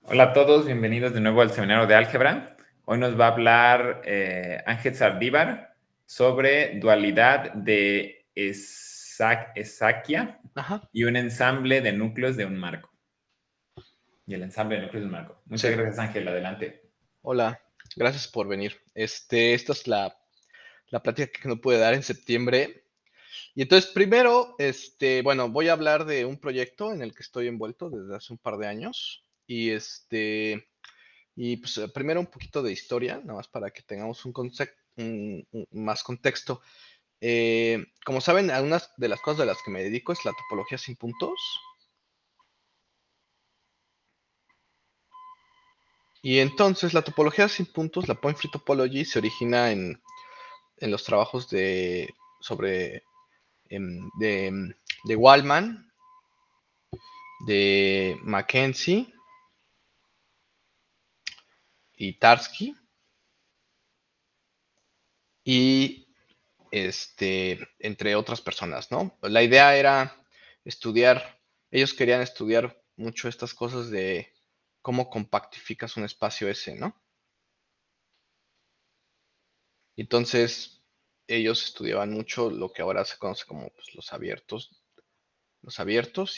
Hola a todos, bienvenidos de nuevo al seminario de álgebra. Hoy nos va a hablar Ángel Sardívar sobre dualidad de Esaquia Ajá, y un ensamble de núcleos de un marco. Y el ensamble de núcleos de un marco. Muchas sí. gracias, Ángel. Adelante. Hola, gracias por venir. Esta es la plática que no pude dar en septiembre. Y entonces, primero, bueno, voy a hablar de un proyecto en el que estoy envuelto desde hace un par de años. Y pues primero un poquito de historia, nada más para que tengamos más contexto. Como saben, algunas de las cosas de las que me dedico es la topología sin puntos. Y entonces la topología sin puntos, la point free topology, se origina en los trabajos sobre de Wallman, de Mackenzie y Tarski, y entre otras personas, ¿no? La idea era estudiar, ellos querían estudiar mucho estas cosas de cómo compactificas un espacio S, ¿no? Entonces, ellos estudiaban mucho lo que ahora se conoce como pues, los abiertos,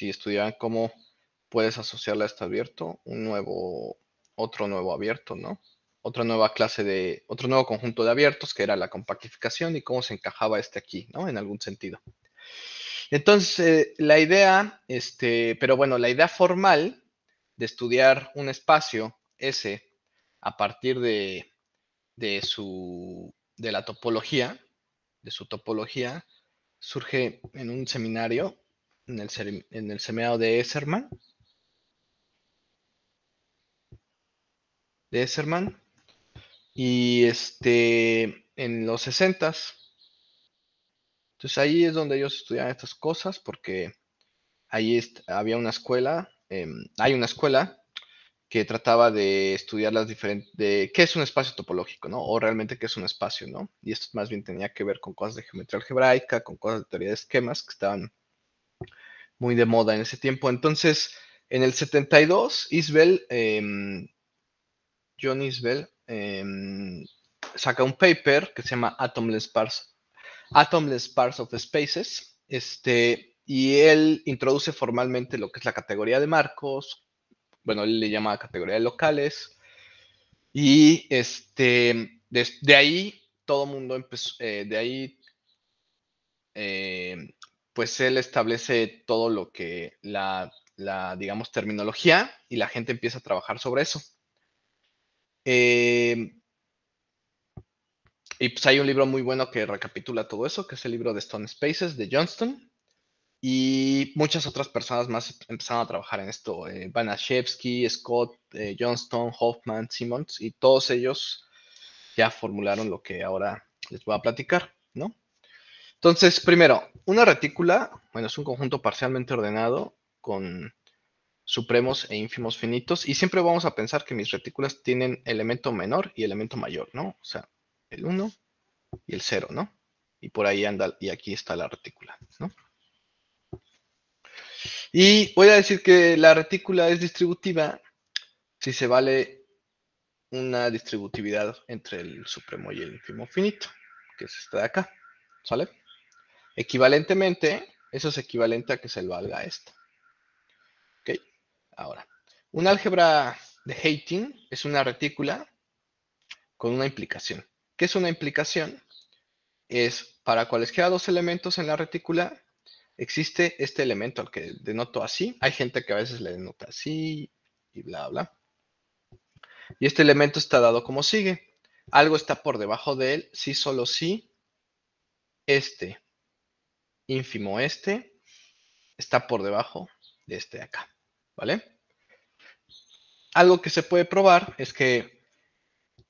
y estudiaban cómo puedes asociarle a este abierto otro nuevo abierto, ¿no? Otro nuevo conjunto de abiertos, que era la compactificación, y cómo se encajaba aquí, ¿no? En algún sentido. Entonces, pero bueno, la idea formal de estudiar un espacio S a partir de la topología, de su topología, surge en un seminario, en el seminario de Esserman, y en los 60s. Entonces ahí es donde ellos estudian estas cosas, porque había una escuela, hay una escuela que trataba de estudiar las diferentes, de qué es un espacio topológico, ¿no? O realmente qué es un espacio, ¿no? Y esto más bien tenía que ver con cosas de geometría algebraica, con cosas de teoría de esquemas que estaban muy de moda en ese tiempo. Entonces, en el 72, John Isbell, saca un paper que se llama Atomless Parts of Spaces, y él introduce formalmente lo que es la categoría de marcos. Bueno, él le llama categoría de locales, y de ahí todo el mundo empezó, de ahí pues él establece todo lo que digamos, terminología, y la gente empieza a trabajar sobre eso. Eh, y pues hay un libro muy bueno que recapitula todo eso, que es el libro de Stone Spaces de Johnston, y muchas otras personas más empezaron a trabajar en esto. Banaszewski, Scott, Johnston, Hoffman, Simmons, y todos ellos ya formularon lo que ahora les voy a platicar, ¿no? Entonces, primero, una retícula, bueno, es un conjunto parcialmente ordenado con supremos e ínfimos finitos, y siempre vamos a pensar que mis retículas tienen elemento menor y elemento mayor, ¿no? O sea, el 1 y el 0, ¿no? Y por ahí anda, y aquí está la retícula, ¿no? Y voy a decir que la retícula es distributiva si se vale una distributividad entre el supremo y el ínfimo finito, que es esta de acá, ¿sale? Equivalentemente, eso es equivalente a que se le valga esto. ¿Ok? Ahora, un álgebra de Heyting es una retícula con una implicación. ¿Qué es una implicación? Es para cualesquiera dos elementos en la retícula, existe este elemento al que denoto así. Hay gente que a veces le denota así y bla, bla. Y este elemento está dado como sigue. Algo está por debajo de él si solo si este ínfimo está por debajo de este de acá. ¿Vale? Algo que se puede probar es que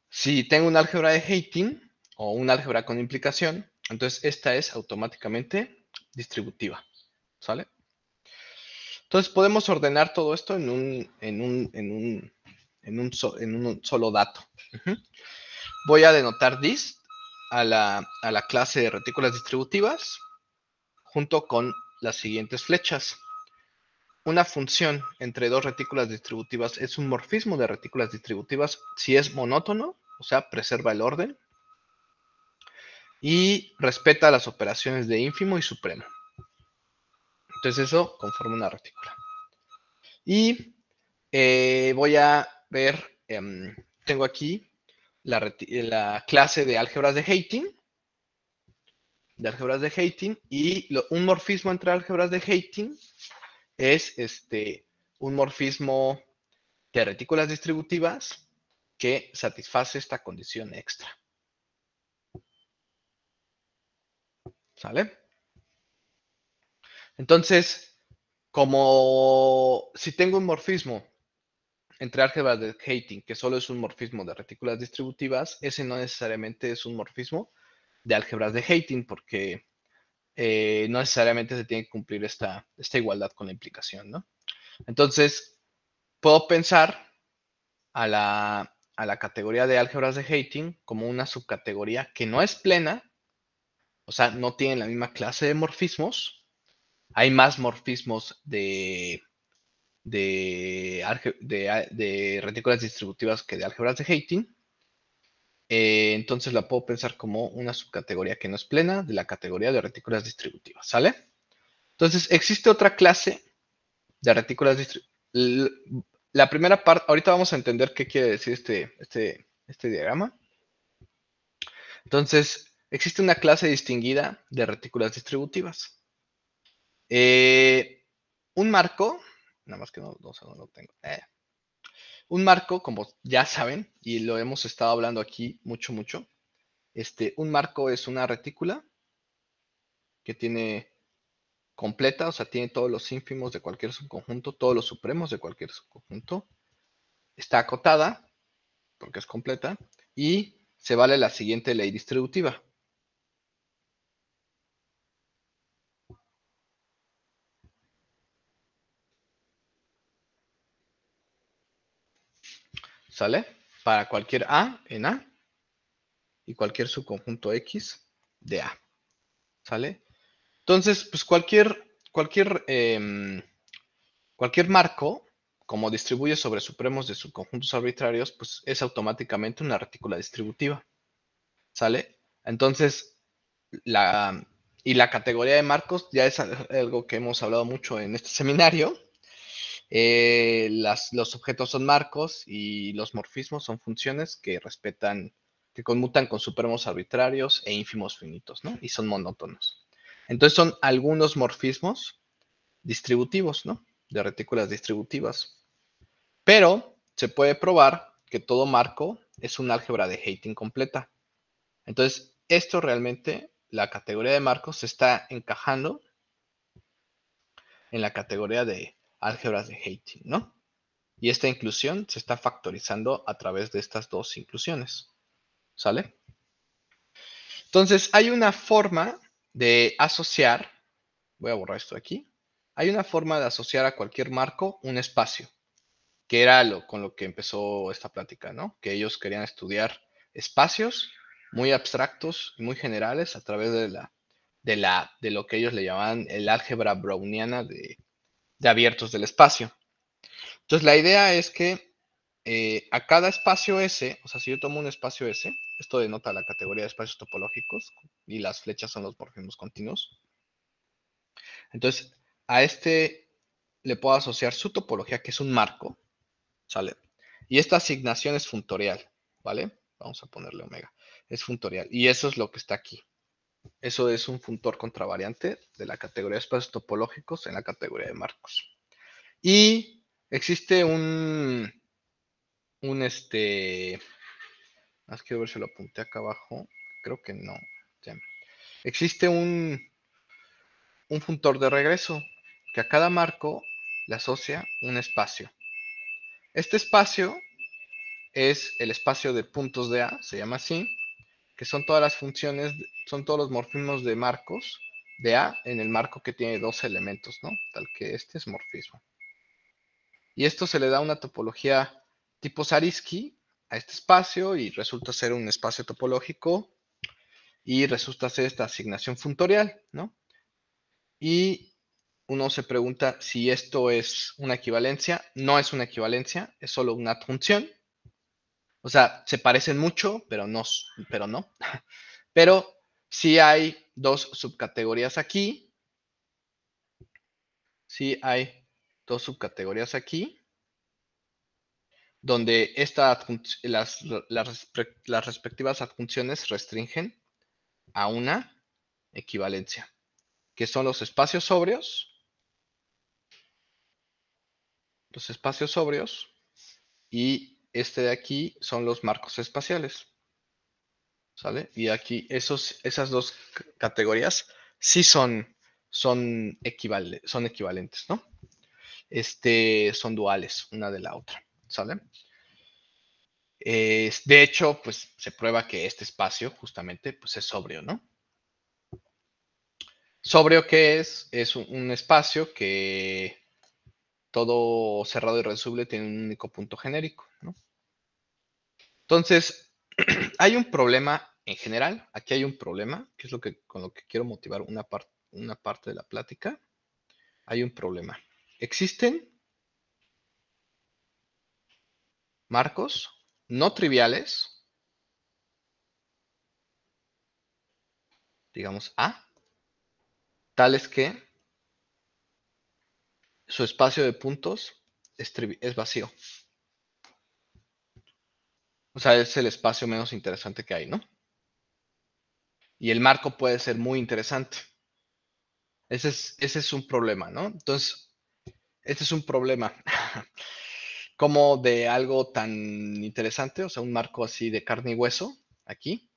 si tengo un álgebra de Heyting o un álgebra con implicación, entonces esta es automáticamente distributiva. ¿Sale? Entonces podemos ordenar todo esto en un solo dato. Voy a denotar dist a la clase de retículas distributivas junto con las siguientes flechas. una función entre dos retículas distributivas es un morfismo de retículas distributivas si es monótono, o sea, preserva el orden, y respeta las operaciones de ínfimo y supremo. Entonces eso conforma una retícula. Y voy a ver, tengo aquí la clase de álgebras de Heyting, y un morfismo entre álgebras de Heyting es un morfismo de retículas distributivas que satisface esta condición extra. ¿Sale? Entonces, como si tengo un morfismo entre álgebras de Heyting, que solo es un morfismo de retículas distributivas, ese no necesariamente es un morfismo de álgebras de Heyting, porque no necesariamente se tiene que cumplir esta igualdad con la implicación, ¿no? Entonces, puedo pensar a la categoría de álgebras de Heyting como una subcategoría que no es plena, o sea, no tiene la misma clase de morfismos. Hay más morfismos de retículas distributivas que de álgebras de Heyting. Entonces la puedo pensar como una subcategoría que no es plena de la categoría de retículas distributivas, ¿sale? Entonces existe otra clase de retículas distributivas. La primera parte, ahorita vamos a entender qué quiere decir este diagrama. Entonces, existe una clase distinguida de retículas distributivas. Un marco, nada más que no lo tengo. Un marco, como ya saben, y lo hemos estado hablando aquí mucho, un marco es una retícula que tiene completa, o sea, tiene todos los ínfimos de cualquier subconjunto, todos los supremos de cualquier subconjunto. Está acotada, porque es completa, y se vale la siguiente ley distributiva. ¿Sale? Para cualquier A en A y cualquier subconjunto X de A. ¿Sale? Entonces, pues cualquier marco, como distribuye sobre supremos de subconjuntos arbitrarios, pues es automáticamente una retícula distributiva. ¿Sale? Entonces, la categoría de marcos ya es algo que hemos hablado mucho en este seminario. Los objetos son marcos y los morfismos son funciones que conmutan con supremos arbitrarios e ínfimos finitos, ¿no? Y son monótonos. Entonces son algunos morfismos distributivos, ¿no? De retículas distributivas. Pero se puede probar que todo marco es un álgebra de Heyting completa. Entonces, esto realmente, la categoría de marcos se está encajando en la categoría de álgebras de Heyting, ¿no? Y esta inclusión se está factorizando a través de estas dos inclusiones. ¿Sale? Entonces, hay una forma de asociar, voy a borrar esto de aquí, hay una forma de asociar a cualquier marco un espacio, que era con lo que empezó esta plática, ¿no? Que ellos querían estudiar espacios muy abstractos y muy generales a través de lo que ellos le llamaban el álgebra browniana de abiertos del espacio. Entonces, la idea es que a cada espacio S, o sea, si yo tomo un espacio S, esto denota la categoría de espacios topológicos y las flechas son los morfismos continuos. Entonces, a este le puedo asociar su topología, que es un marco, ¿sale? Y esta asignación es funtorial, ¿vale? Vamos a ponerle omega. Es funtorial. Y eso es lo que está aquí. Eso es un funtor contravariante de la categoría de espacios topológicos en la categoría de marcos. Y existe más quiero ver si lo apunté acá abajo. Creo que no. Ya. Existe un funtor de regreso que a cada marco le asocia un espacio. Este espacio es el espacio de puntos de A, se llama así, que son todas las funciones, son todos los morfismos de marcos de A en el marco que tiene dos elementos, ¿no? Tal que este es morfismo. Y esto se le da una topología tipo Zariski a este espacio y resulta ser un espacio topológico y resulta ser esta asignación funtorial, ¿no? Y uno se pregunta si esto es una equivalencia. No es una equivalencia, es solo una adjunción. O sea, se parecen mucho, pero no. Pero sí hay dos subcategorías aquí. Sí hay dos subcategorías aquí, donde las respectivas adjunciones restringen a una equivalencia, que son los espacios sobrios y este de aquí son los marcos espaciales, ¿sale? Y aquí esas dos categorías sí son equivalentes, ¿no? Son duales una de la otra, ¿sale? De hecho, pues se prueba que este espacio justamente pues, es sobrio, ¿no? ¿Sobrio qué es? Es un espacio que todo cerrado y reducible tiene un único punto genérico, ¿no? Entonces, hay un problema en general. Aquí hay un problema, que es con lo que quiero motivar una parte de la plática. Hay un problema. Existen marcos no triviales, digamos A, tales que su espacio de puntos es vacío. O sea, es el espacio menos interesante que hay, ¿no? Y el marco puede ser muy interesante. Ese es un problema, ¿no? Entonces, este es un problema. Como de algo tan interesante, o sea, un marco así de carne y hueso, aquí,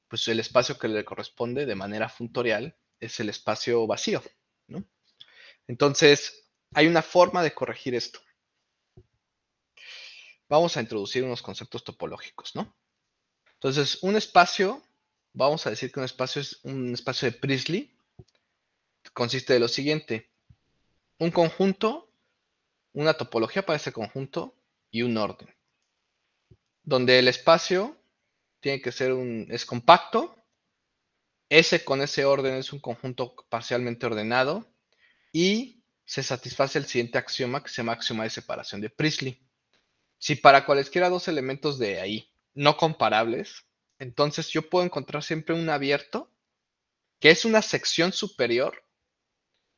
pues el espacio que le corresponde de manera funtorial es el espacio vacío, ¿no? Entonces, hay una forma de corregir esto. Vamos a introducir unos conceptos topológicos, ¿no? Entonces, un espacio, vamos a decir que un espacio es un espacio de Priestley, consiste de lo siguiente: un conjunto, una topología para ese conjunto y un orden, donde el espacio tiene que ser es compacto, S con ese orden es un conjunto parcialmente ordenado y se satisface el siguiente axioma que se llama axioma de separación de Priestley. Si para cualesquiera dos elementos de ahí no comparables, entonces yo puedo encontrar siempre un abierto que es una sección superior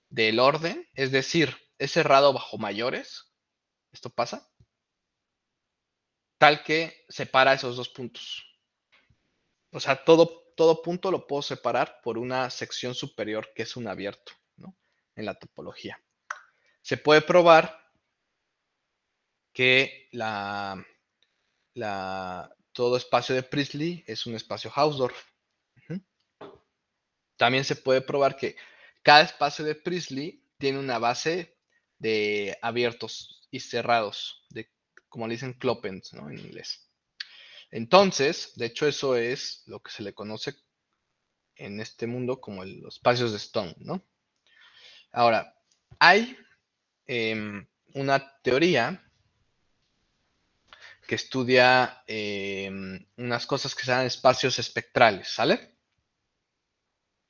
del orden, es decir, es cerrado bajo mayores. ¿Esto pasa? Tal que separa esos dos puntos. O sea, todo punto lo puedo separar por una sección superior que es un abierto, ¿no? En la topología. Se puede probar que todo espacio de Priestley es un espacio Hausdorff. También se puede probar que cada espacio de Priestley tiene una base de abiertos y cerrados, como le dicen Clopens, ¿no? En inglés. Entonces, de hecho, eso es lo que se le conoce en este mundo como los espacios de Stone, ¿no? Ahora, hay una teoría que estudia unas cosas que se llaman espacios espectrales, ¿sale?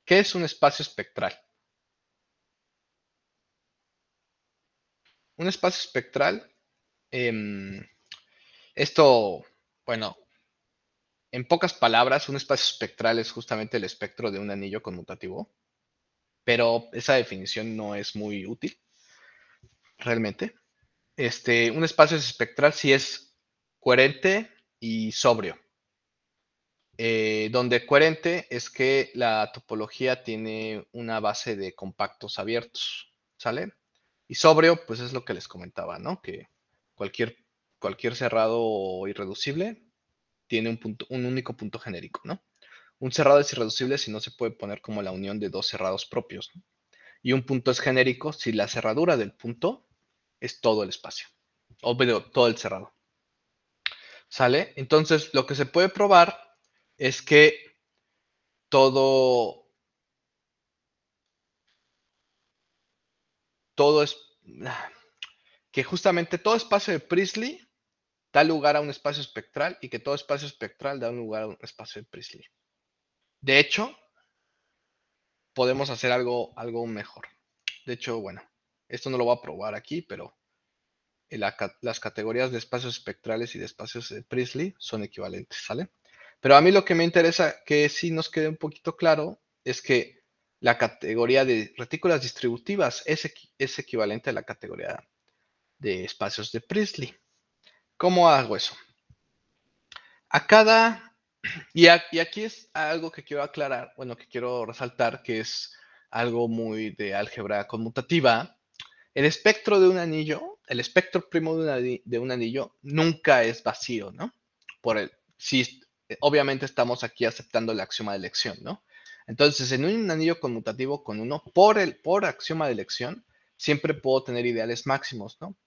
¿Qué es un espacio espectral? Un espacio espectral, esto, bueno, en pocas palabras, un espacio espectral es justamente el espectro de un anillo conmutativo, pero esa definición no es muy útil, realmente. Un espacio espectral sí es coherente y sobrio. Donde coherente es que la topología tiene una base de compactos abiertos, ¿sale? Y sobrio, pues es lo que les comentaba, ¿no? Que cualquier, cualquier cerrado irreducible tiene un único punto genérico, ¿no? Un cerrado es irreducible si no se puede poner como la unión de dos cerrados propios, ¿no? Y un punto es genérico si la cerradura del punto es todo el espacio, o todo el cerrado. ¿Sale? Entonces, lo que se puede probar es que todo, todo es, que justamente todo espacio de Priestley da lugar a un espacio espectral y que todo espacio espectral da lugar a un espacio de Priestley. De hecho, podemos hacer algo mejor. De hecho, bueno, esto no lo voy a probar aquí, pero las categorías de espacios espectrales y de espacios de Priestley son equivalentes, ¿sale? Pero a mí lo que me interesa que sí nos quede un poquito claro es que la categoría de retículas distributivas es equivalente a la categoría de espacios de Priestley. ¿Cómo hago eso? A cada... Y aquí es algo que quiero aclarar, bueno, que quiero resaltar, que es algo muy de álgebra conmutativa. El espectro de un anillo, el espectro primo de un anillo nunca es vacío, ¿no? Si obviamente estamos aquí aceptando el axioma de elección, ¿no? Entonces, en un anillo conmutativo con uno, por axioma de elección, siempre puedo tener ideales máximos, ¿no?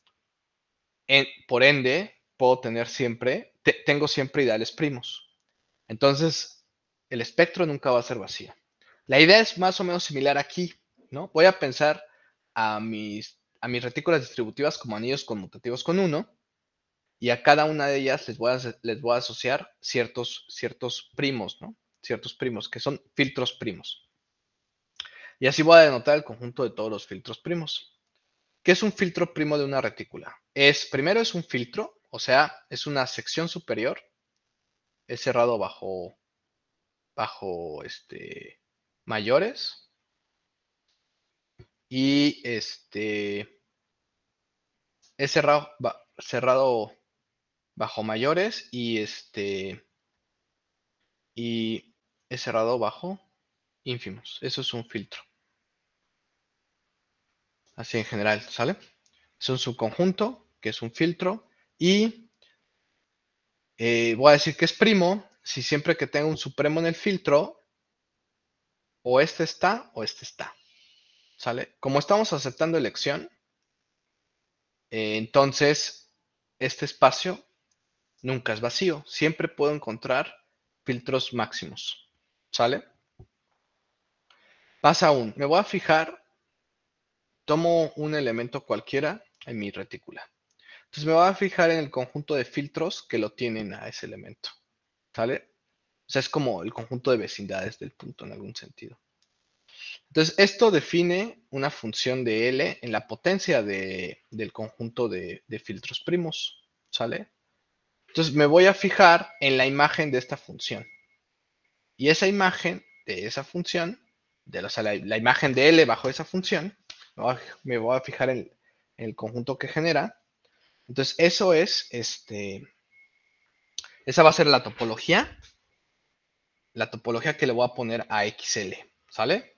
Por ende, puedo tener siempre, tengo siempre ideales primos. Entonces, el espectro nunca va a ser vacío. La idea es más o menos similar aquí, ¿no? Voy a pensar a mis retículas distributivas como anillos conmutativos con uno, y a cada una de ellas les voy a asociar ciertos primos, ¿no? Ciertos primos, que son filtros primos. Y así voy a denotar el conjunto de todos los filtros primos. ¿Qué es un filtro primo de una retícula? Primero es un filtro, o sea, es una sección superior, es cerrado bajo mayores, y es cerrado bajo mayores, y es cerrado bajo ínfimos. Eso es un filtro. Así en general, ¿sale? Es un subconjunto, que es un filtro, y voy a decir que es primo si siempre que tenga un supremo en el filtro, o este está o este está, ¿sale? Como estamos aceptando elección, entonces este espacio nunca es vacío. Siempre puedo encontrar filtros máximos, ¿sale? Pasa aún. Me voy a fijar, tomo un elemento cualquiera en mi retícula. Entonces me voy a fijar en el conjunto de filtros que lo tienen a ese elemento, ¿sale? O sea, es como el conjunto de vecindades del punto en algún sentido. Entonces, esto define una función de L en la potencia del conjunto de filtros primos, ¿sale? Entonces, me voy a fijar en la imagen de esta función. Y esa imagen de esa función, o sea, la imagen de L bajo esa función, me voy a fijar en el conjunto que genera. Entonces, esa va a ser la topología que le voy a poner a XL, ¿sale?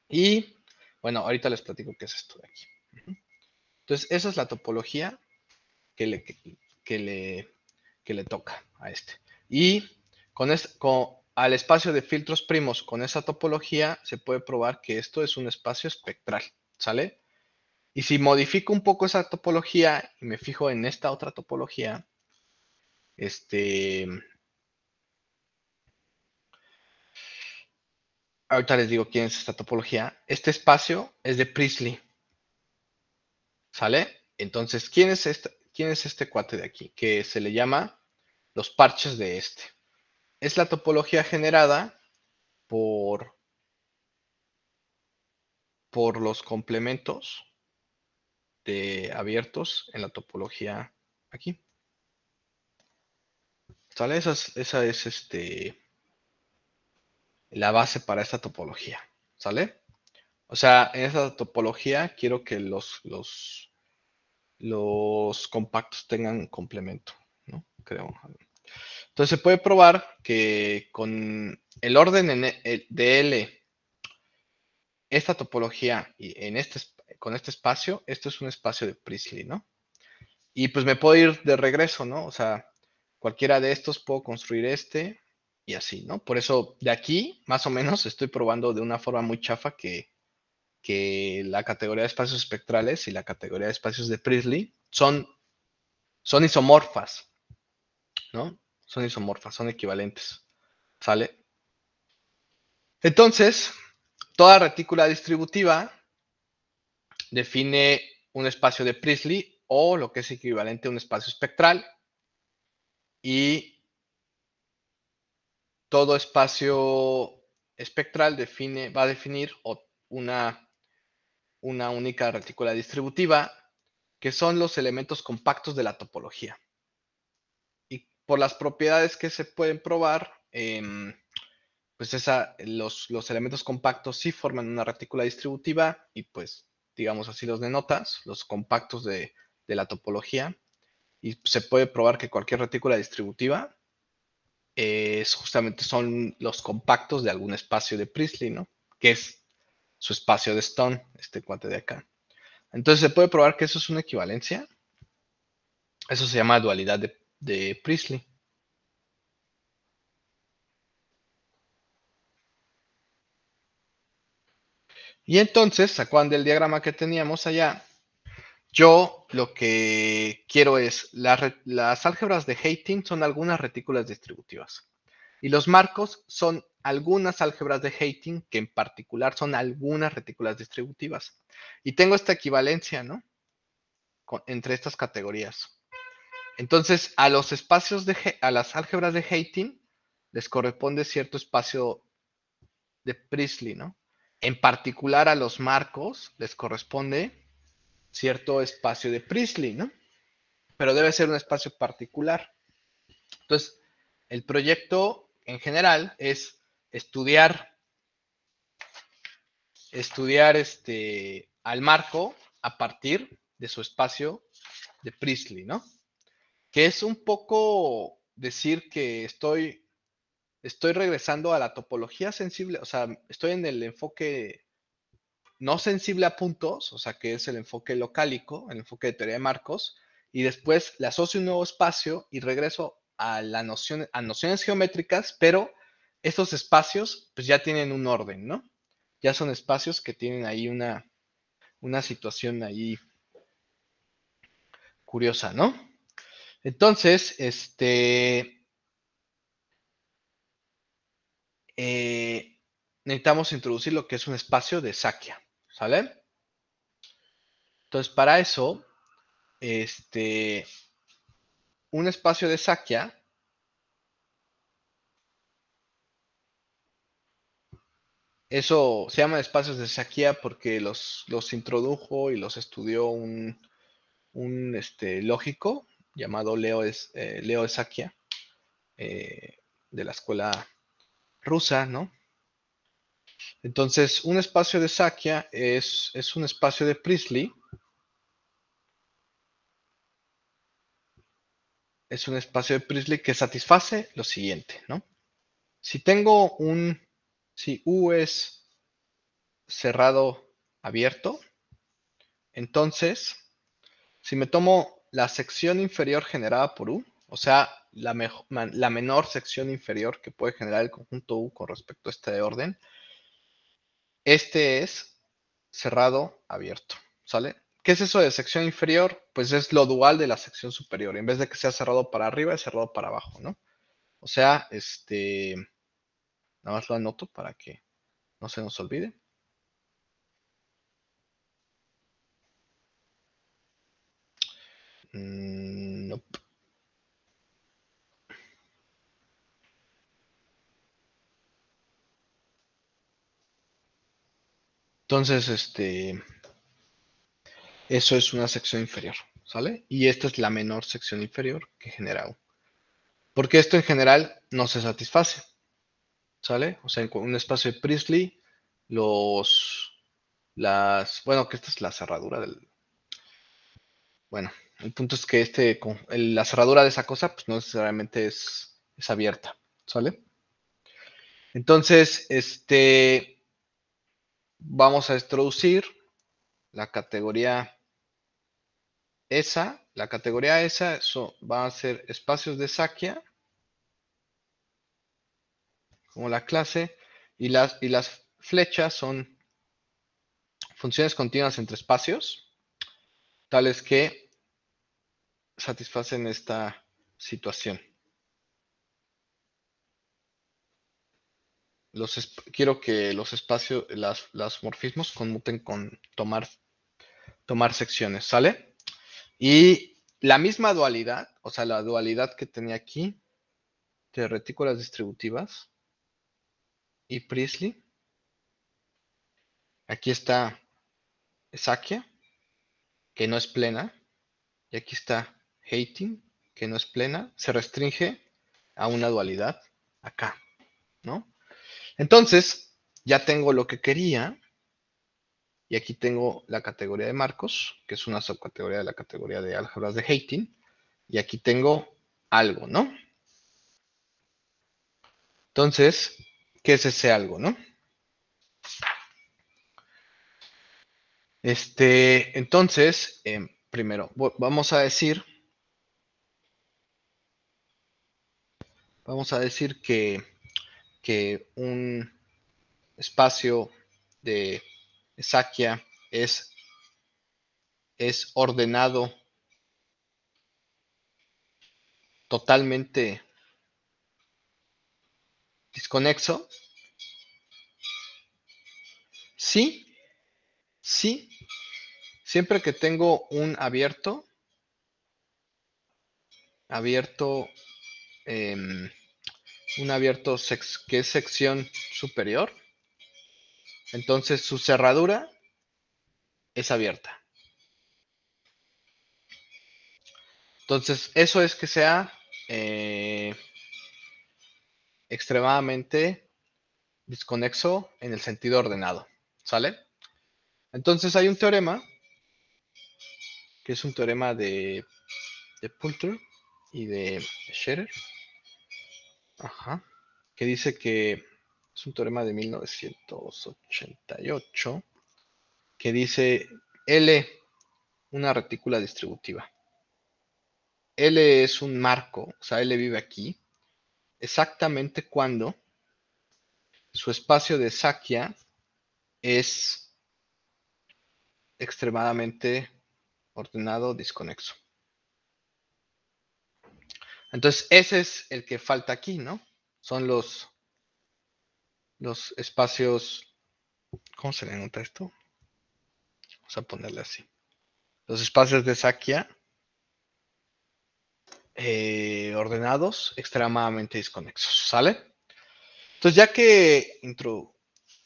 Y, bueno, ahorita les platico qué es esto de aquí. Entonces, esa es la topología que le, que le, que le toca a este. Y al espacio de filtros primos con esa topología, se puede probar que esto es un espacio espectral, ¿sale? Y si modifico un poco esa topología y me fijo en esta otra topología, ahorita les digo quién es esta topología. Este espacio es de Priestley, ¿sale? Entonces, ¿quién es este cuate de aquí? Que se le llama los parches de este. Es la topología generada por, por los complementos abiertos en la topología aquí. ¿Sale? Esa es la base para esta topología. ¿Sale? O sea, en esa topología quiero que los compactos tengan complemento, ¿no? Creo. Entonces se puede probar que con el orden de L, esta topología y con este espacio, esto es un espacio de Priestley, ¿no? Y pues me puedo ir de regreso, ¿no? O sea, cualquiera de estos puedo construir y así, ¿no? Por eso de aquí, más o menos, estoy probando de una forma muy chafa que la categoría de espacios espectrales y la categoría de espacios de Priestley son isomorfas, ¿no? Son isomorfas, son equivalentes, ¿sale? Entonces, toda retícula distributiva define un espacio de Priestley o lo que es equivalente a un espacio espectral, y todo espacio espectral va a definir una una única retícula distributiva, que son los elementos compactos de la topología. Y por las propiedades que se pueden probar, pues los elementos compactos sí forman una retícula distributiva y pues, digamos así los denotas, los compactos de la topología. Y se puede probar que cualquier retícula distributiva justamente son los compactos de algún espacio de Priestley, ¿no? Que es su espacio de Stone, este cuate de acá. Entonces se puede probar que eso es una equivalencia. Eso se llama dualidad de Priestley. Y entonces, ¿se acuerdan del diagrama que teníamos allá? Yo lo que quiero es, las álgebras de Heyting son algunas retículas distributivas. Y los marcos son algunas álgebras de Heyting que en particular son algunas retículas distributivas. Y tengo esta equivalencia, ¿no? Entre estas categorías. Entonces, a los espacios a las álgebras de Heyting les corresponde cierto espacio de Priestley, ¿no? En particular a los marcos les corresponde cierto espacio de Priestley, ¿no? Pero debe ser un espacio particular. Entonces, el proyecto en general es estudiar al marco a partir de su espacio de Priestley, ¿no? Que es un poco decir que estoy regresando a la topología sensible, o sea, estoy en el enfoque no sensible a puntos, o sea, que es el enfoque locálico, el enfoque de teoría de marcos, y después le asocio un nuevo espacio y regreso a nociones geométricas, pero estos espacios pues ya tienen un orden, ¿no? Ya son espacios que tienen ahí una situación ahí curiosa, ¿no? Entonces, necesitamos introducir lo que es un espacio de Sakya, ¿sale? Entonces, para eso, un espacio de Sakya eso se llama espacios de Sakya porque los introdujo y los estudió un lógico llamado Leo Sakya, de la escuela rusa, ¿no? Entonces, un espacio de Sakya es un espacio de Priestley. Es un espacio de Priestley que satisface lo siguiente, ¿no? Si U es cerrado abierto, entonces, si me tomo la sección inferior generada por U, o sea, la menor sección inferior que puede generar el conjunto U con respecto a este orden, este es cerrado abierto, ¿sale? ¿Qué es eso de sección inferior? Pues es lo dual de la sección superior. En vez de que sea cerrado para arriba, es cerrado para abajo, ¿no? O sea, nada más lo anoto para que no se nos olvide. Nope. Entonces, eso es una sección inferior, ¿sale? Y esta es la menor sección inferior que genera U. Porque esto en general no se satisface, ¿sale? O sea, en un espacio de Priestley, bueno, que esta es la cerradura del, bueno, el punto es que la cerradura de esa cosa, pues no necesariamente es abierta, ¿sale? Entonces, vamos a introducir la categoría esa. La categoría esa va a ser espacios de Sakya, como la clase, y las flechas son funciones continuas entre espacios, tales que satisfacen esta situación. Quiero que los espacios, los morfismos conmuten con tomar secciones, ¿sale? Y la misma dualidad, o sea, la dualidad que tenía aquí de retículas distributivas y Priestley, aquí está Sakya, que no es plena, y aquí está hating, que no es plena, se restringe a una dualidad acá, ¿no? Entonces, ya tengo lo que quería, y aquí tengo la categoría de marcos, que es una subcategoría de la categoría de álgebras de hating, y aquí tengo algo, ¿no? Entonces, ¿qué es ese algo, no? Entonces, primero, vamos a decir que un espacio de Sakya es ordenado totalmente desconexo. Sí, sí, siempre que tengo un abierto, em, que es sección superior, entonces su cerradura es abierta. Entonces, eso es que sea extremadamente desconexo en el sentido ordenado, ¿sale? Entonces hay un teorema, que es un teorema de Poulter y de Scherer, ajá, que dice que es un teorema de 1988, que dice L, una retícula distributiva. L es un marco, o sea, L vive aquí, exactamente cuando su espacio de Sakya es extremadamente ordenado, desconexo. Entonces, ese es el que falta aquí, ¿no? Son los espacios, ¿cómo se le nota esto? Vamos a ponerle así. Los espacios de Sakya ordenados, extremadamente desconexos, ¿sale? Entonces, ya que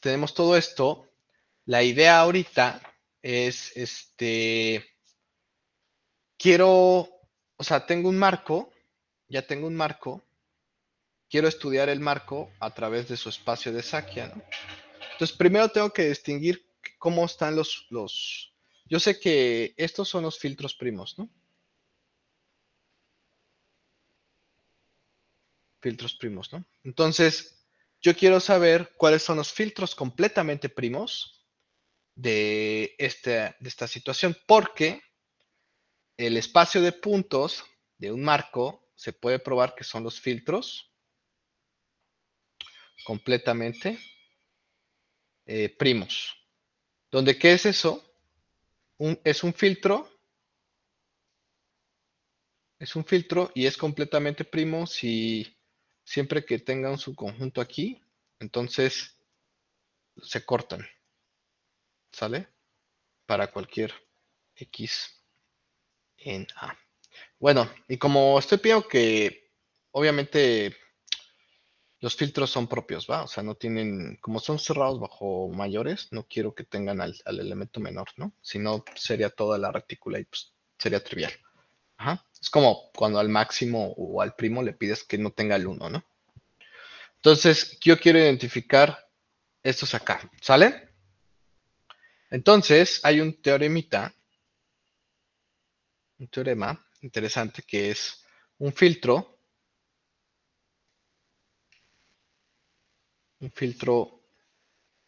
tenemos todo esto, la idea ahorita es, quiero, o sea, ya tengo un marco, quiero estudiar el marco a través de su espacio de Sakya, ¿no? Entonces, primero tengo que distinguir cómo están yo sé que estos son los filtros primos, ¿no? Filtros primos, ¿no? Entonces, yo quiero saber cuáles son los filtros completamente primos de esta situación, porque el espacio de puntos de un marco se puede probar que son los filtros completamente primos. ¿Dónde qué es eso? Es un filtro y es completamente primo si siempre que tenga un subconjunto aquí, entonces se cortan, ¿sale? Para cualquier X en A. Bueno, y como estoy pidiendo que obviamente los filtros son propios, ¿va? O sea, no tienen, como son cerrados bajo mayores, no quiero que tengan al elemento menor, ¿no? Si no, sería toda la retícula y pues sería trivial. Ajá. Es como cuando al máximo o al primo le pides que no tenga el 1, ¿no? Entonces, yo quiero identificar estos acá, ¿sale? Entonces, hay un teorema interesante que es un filtro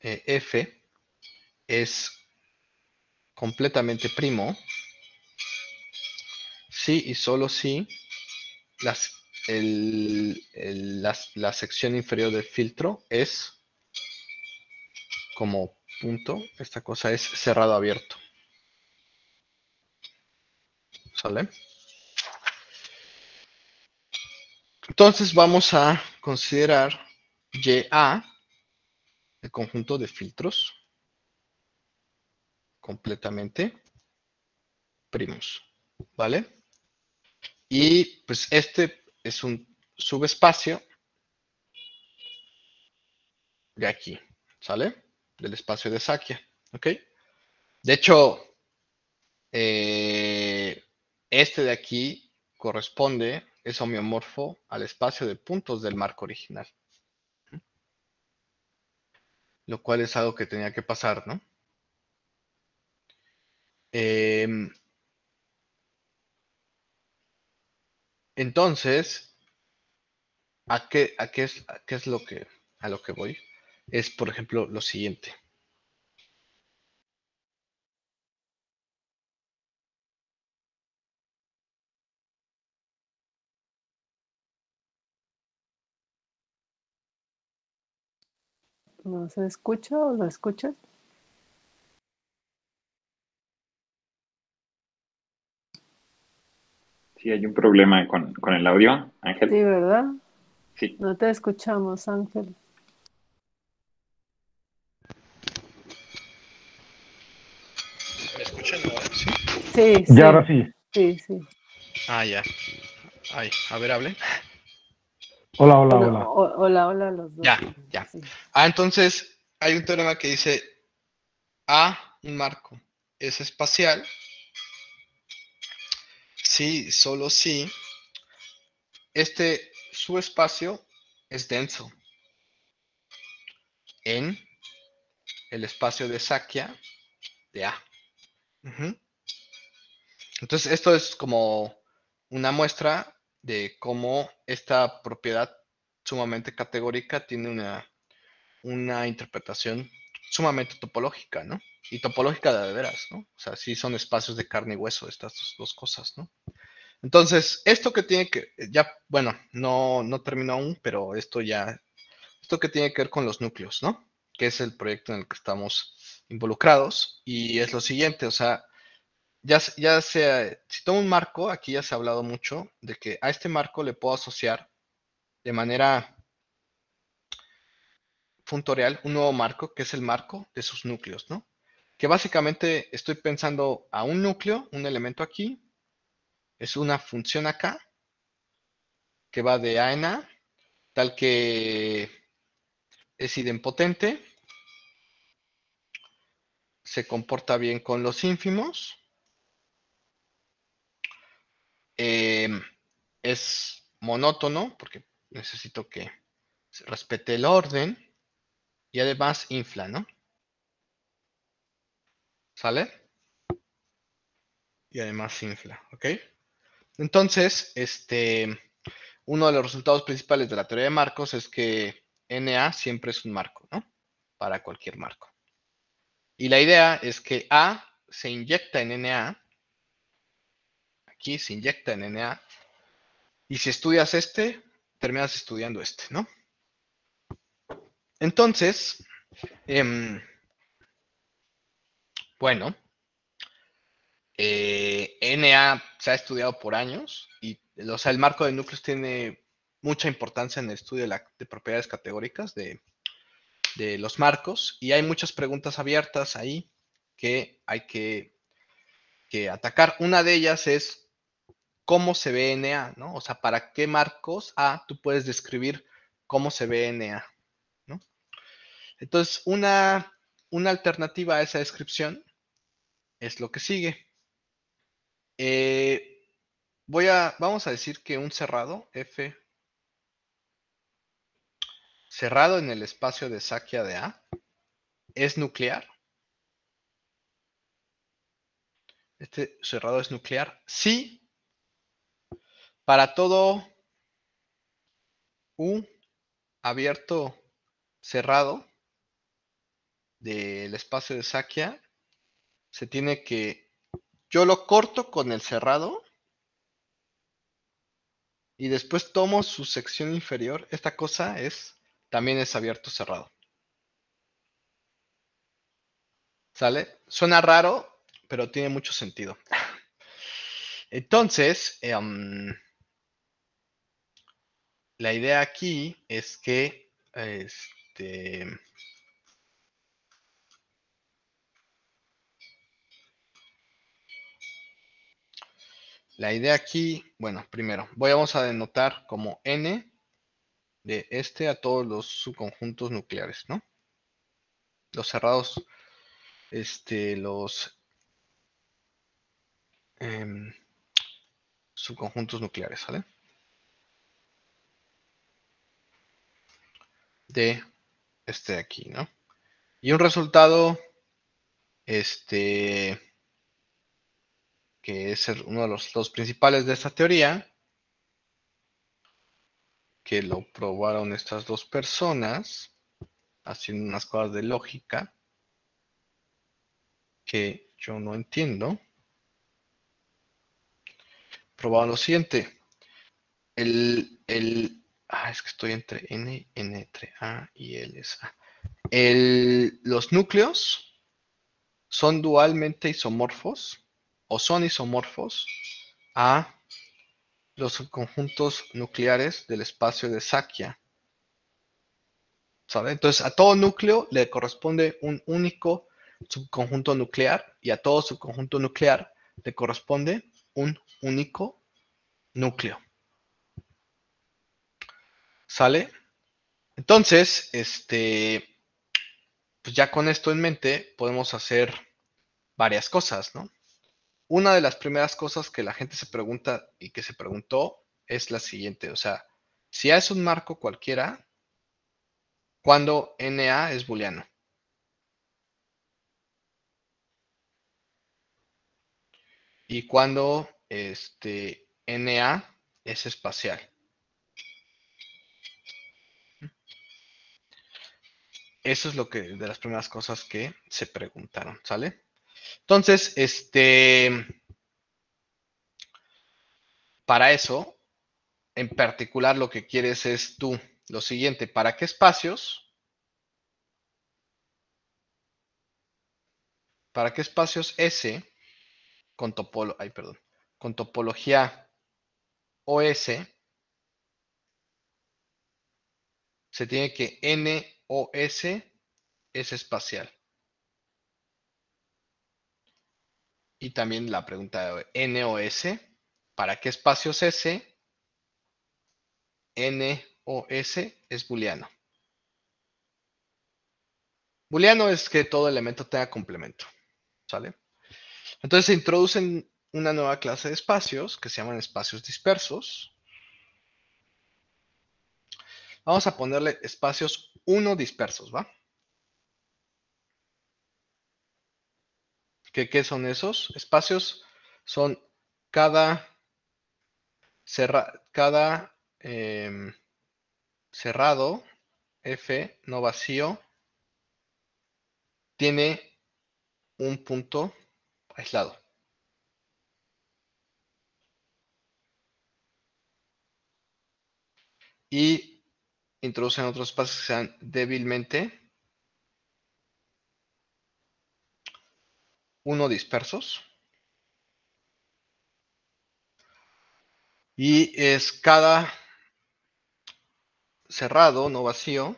F es completamente primo si y solo si las, la sección inferior del filtro es como punto, esta cosa es cerrado abierto, ¿sale? Entonces vamos a considerar YA, el conjunto de filtros completamente primos, ¿vale? Y pues este es un subespacio de aquí, ¿sale? Del espacio de Sakya, ¿ok? De hecho, este de aquí corresponde, es homeomorfo al espacio de puntos del marco original, lo cual es algo que tenía que pasar, ¿no? Entonces, ¿a qué es a lo que voy? Es, por ejemplo, lo siguiente. ¿No se escucha o lo escuchas? Sí, hay un problema con el audio, Sí, Ángel. ¿verdad? Sí. No te escuchamos, Ángel. ¿Me escuchan ahora? Sí. Sí, Ya ahora sí, sí. sí, sí. Ah, ya. Ay, a ver, hable. Hola, hola, Bueno, hola. hola, hola a los dos. Ya, ya. Sí. Entonces, hay un teorema que dice un marco es espacial si, solo si, este subespacio es denso en el espacio de Sakya de A. Ujú. Entonces, esto es como una muestra de cómo esta propiedad sumamente categórica tiene una interpretación sumamente topológica, ¿no? Y topológica de veras, ¿no? O sea, sí son espacios de carne y hueso estas dos cosas, ¿no? Entonces, esto que tiene que, ya, bueno, no terminó aún, pero esto que tiene que ver con los núcleos, ¿no? Que es el proyecto en el que estamos involucrados, y es lo siguiente, o sea, ya sea, si tomo un marco, aquí ya se ha hablado mucho de que a este marco le puedo asociar de manera funtorial un nuevo marco, que es el marco de sus núcleos, ¿no? Que básicamente estoy pensando a un núcleo, un elemento aquí, es una función acá, que va de A en A, tal que es idempotente, se comporta bien con los ínfimos, eh, es monótono, porque necesito que se respete el orden, y además infla, ¿no? ¿Sale? Y además infla, ¿ok? Entonces, uno de los resultados principales de la teoría de marcos es que NA siempre es un marco, ¿no? Para cualquier marco. Y la idea es que A se inyecta en NA, aquí se inyecta en NA, y si estudias terminas estudiando ¿no? Entonces, bueno, NA se ha estudiado por años y, o sea, el marco de núcleos tiene mucha importancia en el estudio de propiedades categóricas de los marcos, y hay muchas preguntas abiertas ahí que hay que atacar. Una de ellas es cómo se ve NA, ¿no? O sea, para qué marcos A tú puedes describir cómo se ve NA, ¿no? Entonces, una alternativa a esa descripción es lo que sigue. Eh, vamos a decir que un cerrado F cerrado en el espacio de Sakya de A es nuclear. Este cerrado es nuclear si para todo U abierto cerrado del espacio de Sakya se tiene que, yo lo corto con el cerrado y después tomo su sección inferior. Esta cosa también es abierto cerrado. ¿Sale? Suena raro, pero tiene mucho sentido. Entonces, la idea aquí es que la idea aquí, bueno, primero, vamos a denotar como n de a todos los subconjuntos nucleares, ¿no? Los cerrados los subconjuntos nucleares, ¿vale? De este de aquí, ¿no? Y un resultado, que es uno de los principales de esta teoría, que lo probaron estas dos personas, haciendo unas cosas de lógica que yo no entiendo. Probaron lo siguiente. Es que estoy entre N entre A y L es A. Los núcleos son dualmente isomorfos o son isomorfos a los subconjuntos nucleares del espacio de Sacchia. ¿Sabe? Entonces, a todo núcleo le corresponde un único subconjunto nuclear y a todo subconjunto nuclear le corresponde un único núcleo. ¿Sale? Entonces, pues ya con esto en mente podemos hacer varias cosas, ¿no? Una de las primeras cosas que la gente se pregunta y que se preguntó es la siguiente, o sea, si A es un marco cualquiera, ¿cuándo NA es booleano? Y cuándo NA es espacial. Eso es lo que de las primeras cosas que se preguntaron, ¿sale? Entonces, para eso, en particular lo que quieres es tú lo siguiente, ¿para qué espacios? ¿Para qué espacios S con con topología OS se tiene que NOS es espacial? Y también la pregunta de NOS, ¿para qué espacios S NOS es booleano? Booleano es que todo elemento tenga complemento, ¿sale? Entonces se introducen una nueva clase de espacios que se llaman espacios dispersos. Vamos a ponerle espacios 1 dispersos, ¿va? ¿Qué son esos? Espacios son cada, cerrado, F, no vacío, tiene un punto aislado. Y introducen otros espacios que sean débilmente 1 dispersos. Y es cada cerrado, no vacío,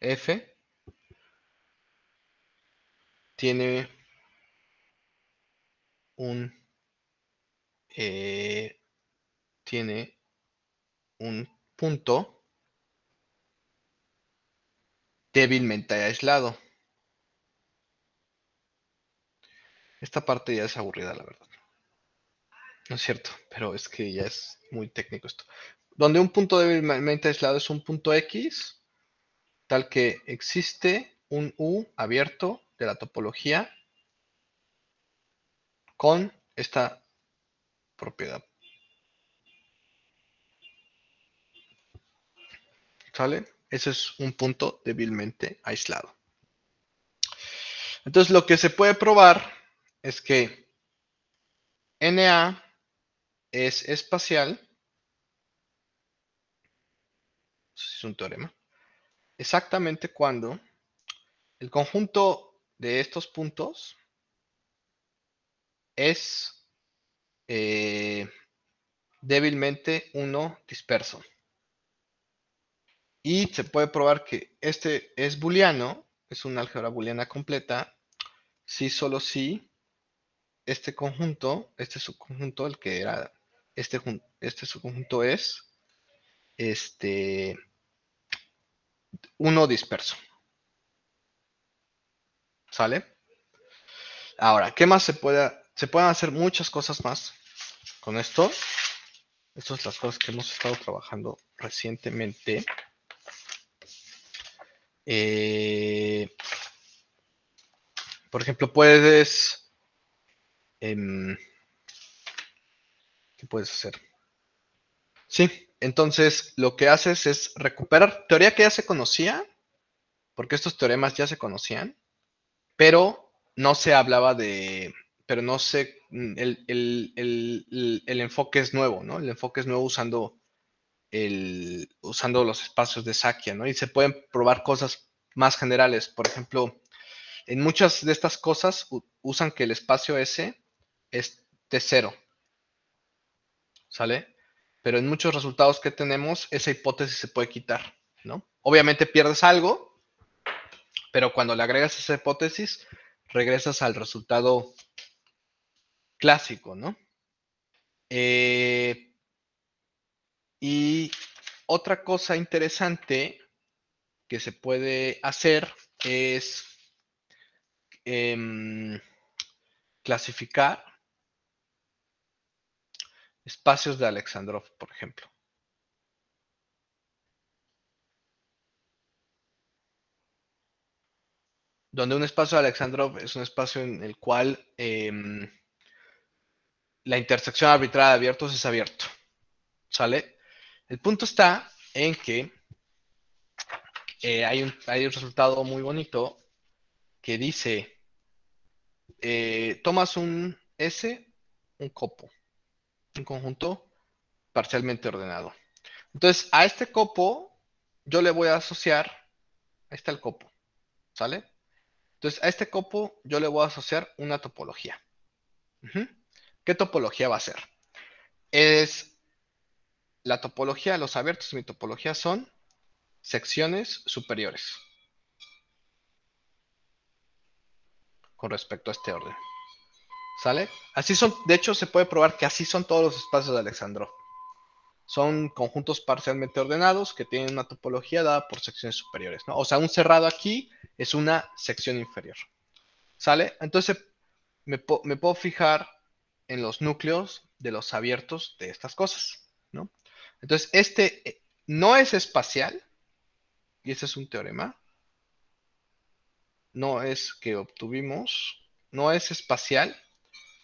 F, tiene un punto débilmente aislado. Esta parte ya es aburrida, la verdad. No es cierto, pero es que ya es muy técnico esto. Donde un punto débilmente aislado es un punto X, tal que existe un U abierto de la topología con esta propiedad. ¿Sale? Ese es un punto débilmente aislado. Entonces, lo que se puede probar es que NA es espacial. Es un teorema. Exactamente cuando el conjunto de estos puntos es débilmente 1 disperso. Y se puede probar que este es booleano, es una álgebra booleana completa, si solo si este conjunto, este subconjunto, el que era este subconjunto es uno disperso. ¿Sale? Ahora, ¿qué más se puede? Se pueden hacer muchas cosas más con esto. Estas son las cosas que hemos estado trabajando recientemente. Por ejemplo, puedes... ¿qué puedes hacer? Sí, entonces lo que haces es recuperar teoría que ya se conocía, porque estos teoremas ya se conocían, pero no se hablaba de... Pero no se... El enfoque es nuevo, ¿no? El enfoque es nuevo usando los espacios de Sakya, ¿no? Y se pueden probar cosas más generales. Por ejemplo, en muchas de estas cosas usan que el espacio S es T0, ¿sale? Pero en muchos resultados que tenemos, esa hipótesis se puede quitar, ¿no? Obviamente pierdes algo, pero cuando le agregas esa hipótesis, regresas al resultado clásico, ¿no? Y otra cosa interesante que se puede hacer es clasificar espacios de Alexandrov, por ejemplo. Donde un espacio de Alexandrov es un espacio en el cual la intersección arbitraria de abiertos es abierto. ¿Sale? El punto está en que hay un resultado muy bonito que dice, tomas un S, un copo, un conjunto parcialmente ordenado. Entonces, a este copo yo le voy a asociar, ahí está el copo, ¿sale? Entonces, a este copo yo le voy a asociar una topología. ¿Qué topología va a ser? Es la topología, los abiertos de mi topología son secciones superiores con respecto a este orden. ¿Sale? Así son, de hecho se puede probar que así son todos los espacios de Alexandrov. Son conjuntos parcialmente ordenados que tienen una topología dada por secciones superiores, ¿no? O sea, un cerrado aquí es una sección inferior. ¿Sale? Entonces me puedo fijar en los núcleos de los abiertos de estas cosas, ¿no? Entonces, este no es espacial, y ese es un teorema, no es que obtuvimos, no es espacial,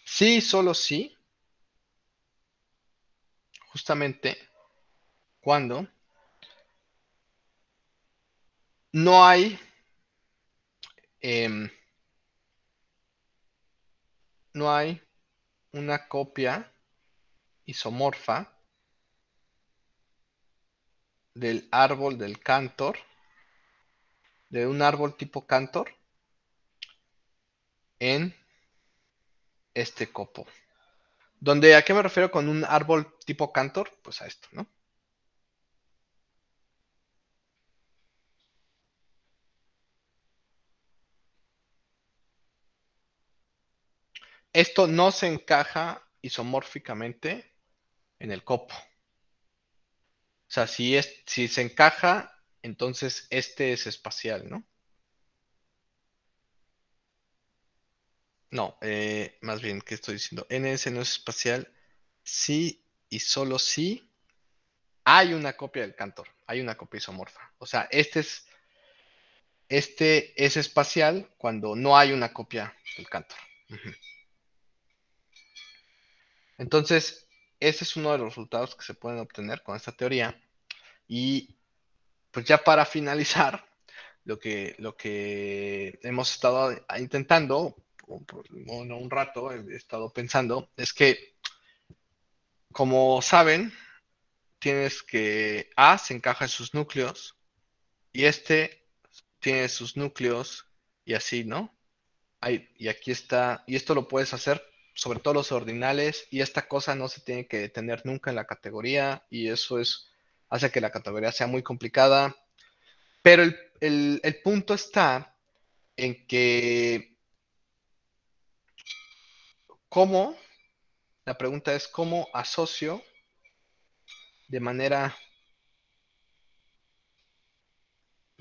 sí, solo sí, justamente cuando no hay no hay una copia isomorfa del árbol del Cantor, de un árbol tipo Cantor, en este copo. ¿Donde a qué me refiero con un árbol tipo Cantor? Pues a esto, ¿no? Esto no se encaja isomórficamente en el copo. O sea, si se encaja, entonces este es espacial, ¿no? No, más bien, ¿qué estoy diciendo? NS no es espacial si y solo si hay una copia del Cantor, hay una copia isomorfa. O sea, este es espacial cuando no hay una copia del Cantor. Entonces, ese es uno de los resultados que se pueden obtener con esta teoría. Y pues ya para finalizar, lo que hemos estado intentando, bueno, un rato he estado pensando, es que, como saben, tienes que A se encaja en sus núcleos y este tiene sus núcleos y así, ¿no? Y aquí está, y esto lo puedes hacer sobre todo los ordinales y esta cosa no se tiene que detener nunca en la categoría y eso hace que la categoría sea muy complicada. Pero el punto está en que cómo, la pregunta es cómo asocio de manera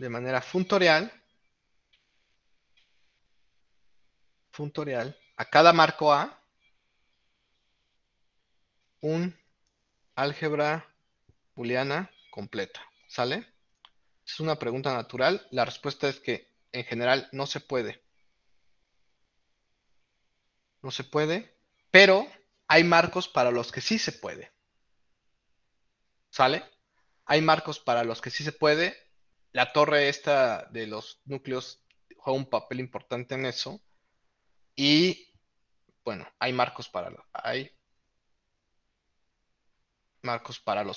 de manera funtorial a cada marco A un álgebra booleana completa. ¿Sale? Es una pregunta natural. La respuesta es que en general no se puede. No se puede, pero hay marcos para los que sí se puede. ¿Sale? Hay marcos para los que sí se puede. La torre esta de los núcleos juega un papel importante en eso. Y bueno, hay marcos para los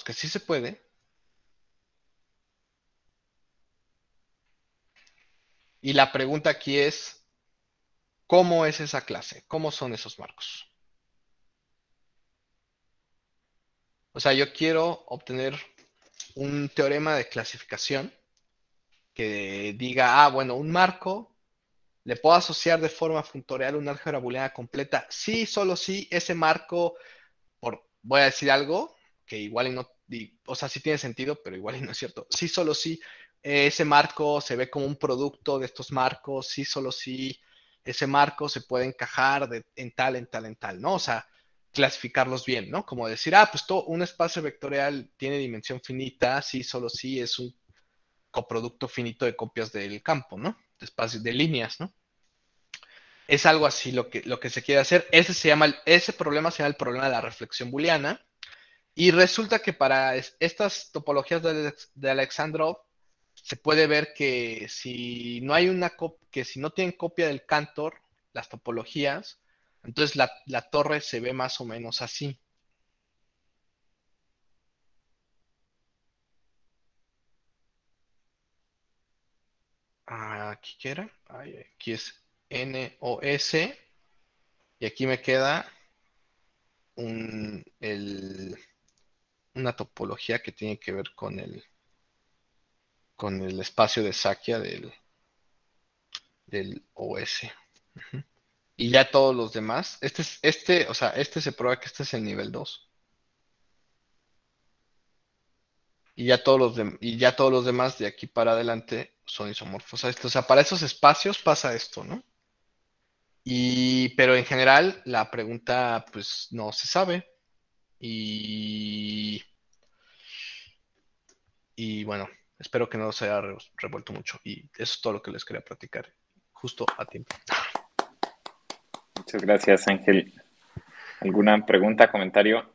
que sí se puede. Y la pregunta aquí es, ¿cómo es esa clase? ¿Cómo son esos marcos? O sea, yo quiero obtener un teorema de clasificación que diga, bueno, un marco le puedo asociar de forma funtorial una álgebra booleana completa. Sí, solo sí, ese marco, voy a decir algo que igual y no, o sea, sí tiene sentido, pero igual y no es cierto. Sí, solo sí, ese marco se ve como un producto de estos marcos. Sí, solo sí, ese marco se puede encajar en tal, ¿no? O sea, clasificarlos bien, ¿no? Como decir, pues un espacio vectorial tiene dimensión finita. Sí, solo sí es un coproducto finito de copias del campo, ¿no? De espacios, de líneas, ¿no? Es algo así lo que se quiere hacer. Ese problema se llama el problema de la reflexión booleana. Y resulta que para estas topologías de Alexandrov se puede ver que si no hay que si no tienen copia del Cantor, las topologías, entonces la torre se ve más o menos así. Aquí qué era, aquí es NOS y aquí me queda una topología que tiene que ver con el espacio de Sakia del OS. Y ya todos los demás, o sea, se prueba que este es el nivel 2. Y ya todos los demás de aquí para adelante son isomorfos a esto. O sea, para esos espacios pasa esto, ¿no? Pero en general la pregunta pues no se sabe. Y bueno, espero que no se haya revuelto mucho. Y eso es todo lo que les quería platicar. Justo a tiempo. Muchas gracias, Ángel. ¿Alguna pregunta, comentario?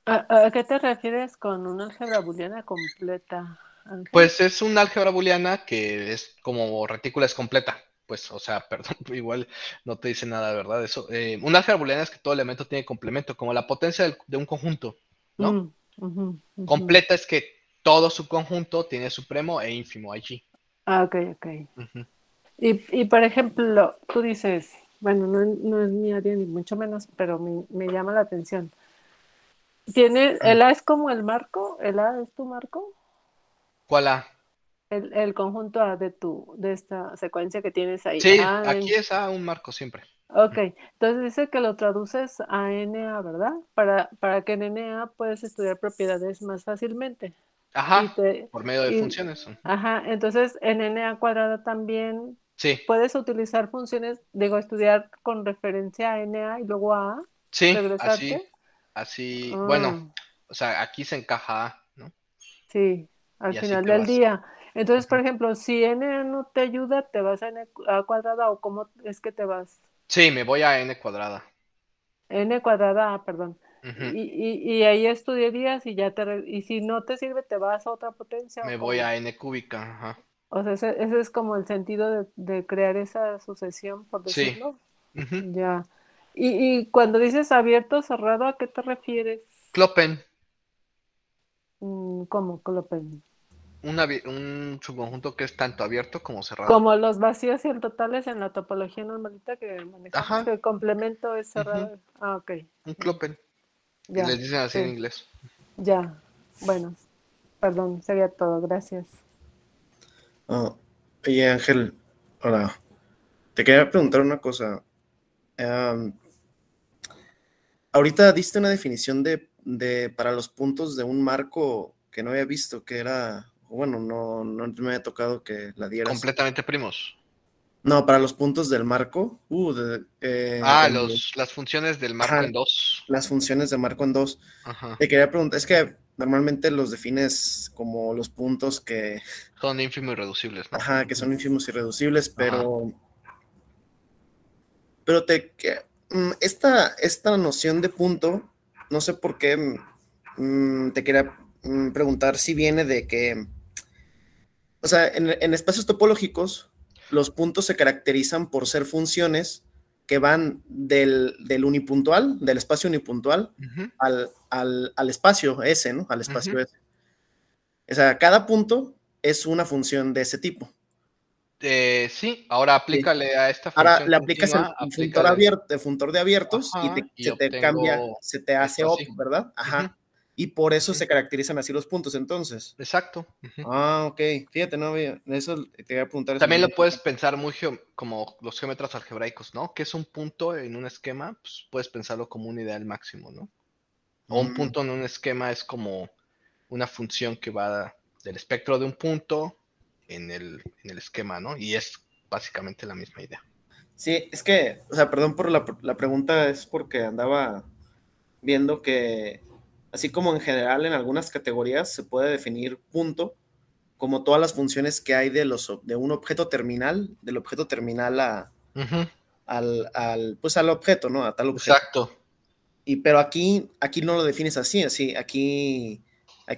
¿A qué te refieres con una álgebra booleana completa, Ángel? Pues es una álgebra booleana que es como retícula es completa. Pues, o sea, perdón, igual no te dice nada, ¿verdad? Eso. Una álgebra booleana es que todo elemento tiene complemento, como la potencia de un conjunto, ¿no? Completa es que todo su conjunto tiene supremo e ínfimo allí. Ok. Y por ejemplo, tú dices, bueno, no es mi área ni mucho menos, pero me llama la atención. ¿El A es como el marco? ¿El A es tu marco? ¿Cuál A? El conjunto A de esta secuencia que tienes ahí. Sí, aquí es A un marco siempre. Ok, entonces dice que lo traduces a NA, ¿verdad? Para que en NA puedes estudiar propiedades más fácilmente. Ajá, por medio de funciones. Ajá, entonces en NA cuadrada también sí. puedes utilizar funciones, estudiar con referencia a NA y luego a A, sí, regresarte. Así, bueno, o sea, aquí se encaja A, ¿no? Sí, al Y así final te del vas. día. Entonces, por ejemplo, si N no te ayuda, ¿te vas a N a cuadrada o cómo es que te vas? Sí, me voy a N cuadrada. N cuadrada, perdón. Y ahí estudiarías y y si no te sirve, te vas a otra potencia. Me ¿O voy cómo? a N cúbica, ajá. O sea, ese es como el sentido de crear esa sucesión, por Sí. decirlo. Ya. Y cuando dices abierto, cerrado, ¿a qué te refieres? Kloppen. ¿Cómo, Clopen? Un subconjunto que es tanto abierto como cerrado. Como los vacíos y el totales en la topología normalita que manejamos, Ajá. que el complemento es cerrado. Ok. Un Kloppen. Y Ya, les dicen así en sí, inglés. ya. Bueno, perdón, sería todo. Gracias. Oye, Ángel, hola. Te quería preguntar una cosa. Ahorita diste una definición para los puntos de un marco que no había visto, que era Bueno, no me había tocado que la dieras. Completamente primos. No, para los puntos del marco. Las funciones del marco en 2. Las funciones de marco en 2. Ajá. Te quería preguntar, es que normalmente los defines como los puntos que... Son ínfimos y reducibles, ¿no? Ajá, que son ínfimos y reducibles, pero... Ajá. Pero esta noción de punto, no sé por qué, te quería preguntar si viene de que... O sea, en espacios topológicos, los puntos se caracterizan por ser funciones que van del unipuntual, del espacio unipuntual, Uh-huh. al espacio S, ¿no? Al espacio Uh-huh. S. O sea, cada punto es una función de ese tipo. Sí, ahora aplícale a esta función. Ahora le aplicas el funtor abierto, el funtor de abiertos. Ajá, y se te cambia, se te hace esto op, así. ¿verdad? Ajá. Uh-huh. Y por eso se caracterizan así los puntos, entonces. Exacto. Uh-huh. Ah, ok. Fíjate, no había. Eso te iba a preguntar. También lo puedes pensar muy como los geometras algebraicos, ¿no? Que es un punto en un esquema, pues puedes pensarlo como un ideal máximo, ¿no? O un punto en un esquema es como una función que va del espectro de un punto en el esquema, ¿no? Y es básicamente la misma idea. Sí, es que, o sea, perdón por la pregunta, es porque andaba viendo que, así como en general en algunas categorías se puede definir punto como todas las funciones que hay de un objeto terminal, del objeto terminal uh-huh. al objeto, ¿no? A tal objeto. Exacto. Pero aquí no lo defines así, aquí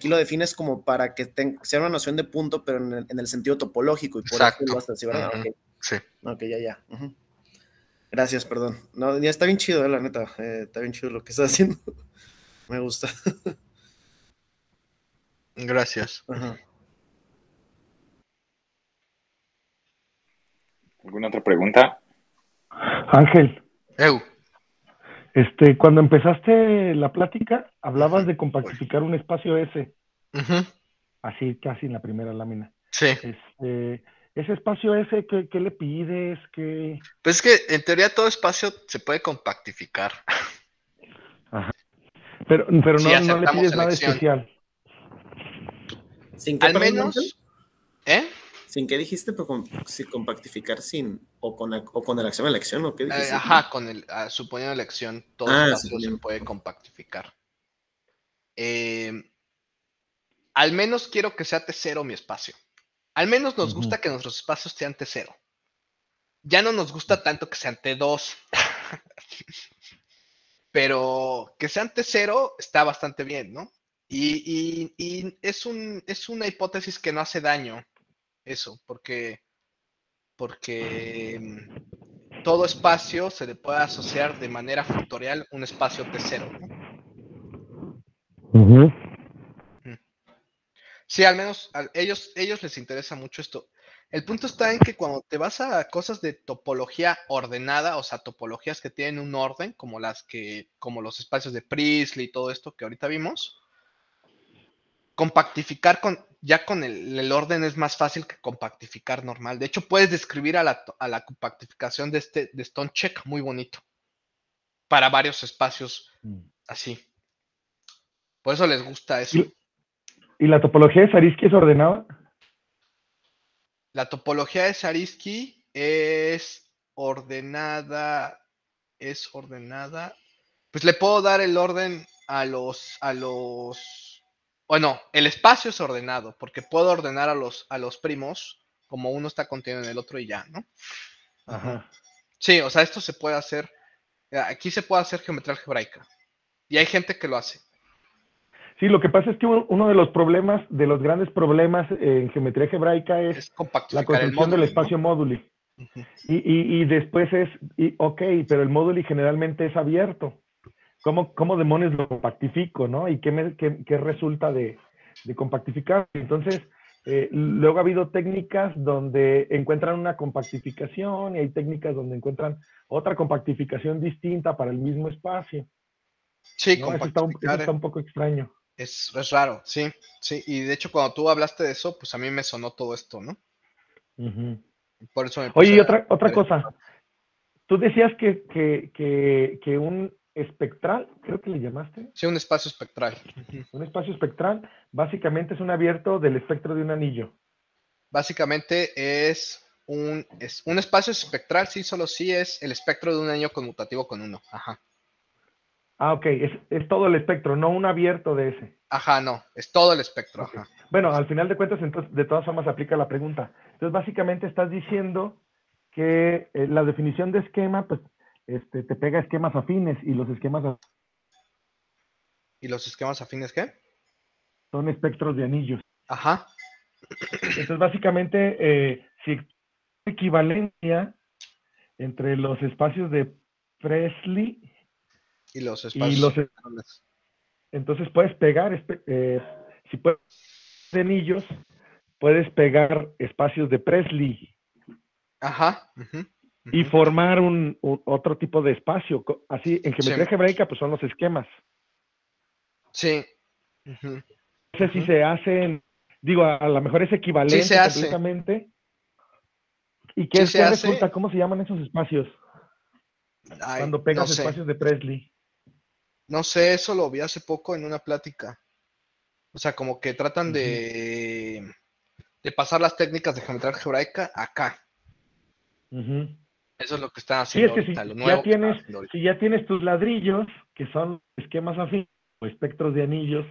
lo defines como para que sea una noción de punto, pero en el sentido topológico, y por Exacto. eso lo haces así, ¿verdad? Uh-huh. Okay. Sí. Ok, ya. Uh-huh. Gracias, perdón. No, ya está bien chido, la neta. Está bien chido lo que estás haciendo. Me gusta. Gracias. Ajá. ¿Alguna otra pregunta? Ángel, Eu. Cuando empezaste la plática, hablabas de compactificar un espacio S, Uh-huh. así casi en la primera lámina. Sí. Ese espacio S, ¿qué le pides? Pues es que en teoría todo espacio se puede compactificar. Ajá. Pero si no le pides nada elección. especial. ¿Sin qué, Al menos, ¿Sin qué dijiste? Sin compactificar o con elección ¿o qué dijiste? Ajá, suponiendo elección, todo espacio se puede compactificar. Al menos quiero que sea T0 mi espacio. Al menos nos gusta que nuestros espacios sean T0. Ya no nos gusta tanto que sean T2. Pero que sean T0 está bastante bien, ¿no? Y es una hipótesis que no hace daño, eso, porque todo espacio se le puede asociar de manera factorial un espacio T0, ¿no? Uh-huh. Sí, al menos a ellos les interesa mucho esto. El punto está en que cuando te vas a cosas de topología ordenada, o sea, topologías que tienen un orden, como los espacios de Priestley y todo esto que ahorita vimos, compactificar con el orden es más fácil que compactificar normal. De hecho, puedes describir a la compactificación de Stonechek muy bonito para varios espacios así. Por eso les gusta eso. ¿Y la topología de Zariski es ordenada? La topología de Zariski es ordenada. Pues le puedo dar el orden a los. Bueno, el espacio es ordenado, porque puedo ordenar a los primos como uno está contenido en el otro y ya, ¿no? Ajá. Sí, o sea, esto se puede hacer. Aquí se puede hacer geometría algebraica. Y hay gente que lo hace. Sí, lo que pasa es que uno de los grandes problemas en geometría algebraica es la construcción del espacio móduli. Uh-huh. Y después ok, pero el móduli generalmente es abierto. ¿Cómo demonios lo compactifico, no? ¿Y qué resulta de compactificar? Entonces, luego ha habido técnicas donde encuentran una compactificación y hay técnicas donde encuentran otra compactificación distinta para el mismo espacio. Sí, ¿no? Eso está un poco extraño. Es raro, sí. Y de hecho cuando tú hablaste de eso, pues a mí me sonó todo esto, ¿no? Uh-huh. Por eso me puse. Oye, y otra cosa. Tú decías que espectral, creo que le llamaste. Sí, un espacio espectral. Un espacio espectral, básicamente es un abierto del espectro de un anillo. Básicamente es un espacio espectral, sí, solo sí es el espectro de un anillo conmutativo con 1. Ajá. Ah, ok, es todo el espectro, no un abierto de ese. Ajá, no, es todo el espectro. Okay. Ajá. Bueno, al final de cuentas, entonces, de todas formas aplica la pregunta. Entonces, básicamente estás diciendo que la definición de esquema, pues, te pega esquemas afines y los esquemas ¿Y los esquemas afines qué? son espectros de anillos. Ajá. Entonces, básicamente, si hay equivalencia entre los espacios de Presley Y los y espacios los... espectrales. Entonces, puedes pegar, si puedes de anillos, puedes pegar espacios de Presley. Ajá. Y formar otro tipo de espacio. Así, en geometría algebraica, pues son los esquemas. Sí. No sé si se hacen, digo, a lo mejor es equivalente Sí se hace. completamente. ¿Y qué, Sí qué se resulta? hace. ¿Cómo se llaman esos espacios? Ay, Cuando pegas no sé. espacios de Presley. No sé, eso lo vi hace poco en una plática. O sea, como que tratan de pasar las técnicas de geometría algebraica acá. Eso es lo que están Sí, es haciendo que ahorita, lo si nuevo ya que están tienes, haciendo ahorita. si ya tienes tus ladrillos, que son esquemas afines o espectros de anillos,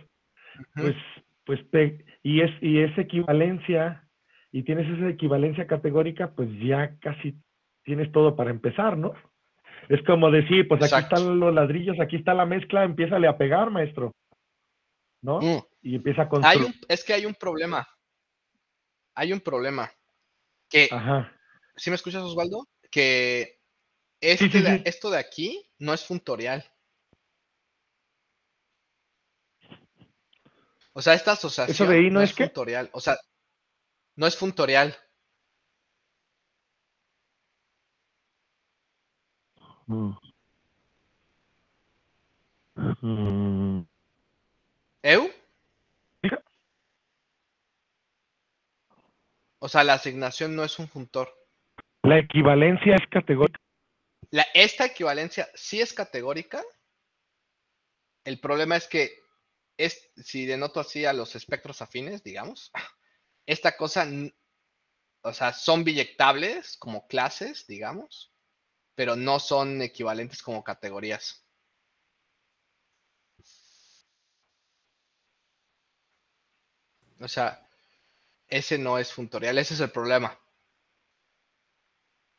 y es equivalencia, y tienes esa equivalencia categórica, pues ya casi tienes todo para empezar, ¿no? Es como decir, pues aquí Exacto. están los ladrillos, aquí está la mezcla, empiézale a pegar, maestro, ¿no? Y empieza a construir. Es que hay un problema. Hay un problema. Que, Ajá. ¿sí me escuchas, Osvaldo? Que Sí. esto de aquí no es funtorial. O sea, esta ¿Eso de asociación ahí no no es es qué? funtorial. O sea, no es funtorial. ¿Eu? O sea, la asignación no es un funtor. La equivalencia es categórica. Esta equivalencia sí es categórica. El problema es que si denoto así a los espectros afines, digamos, esta cosa, o sea, son biyectables como clases, digamos, pero no son equivalentes como categorías. O sea, ese no es funtorial, ese es el problema.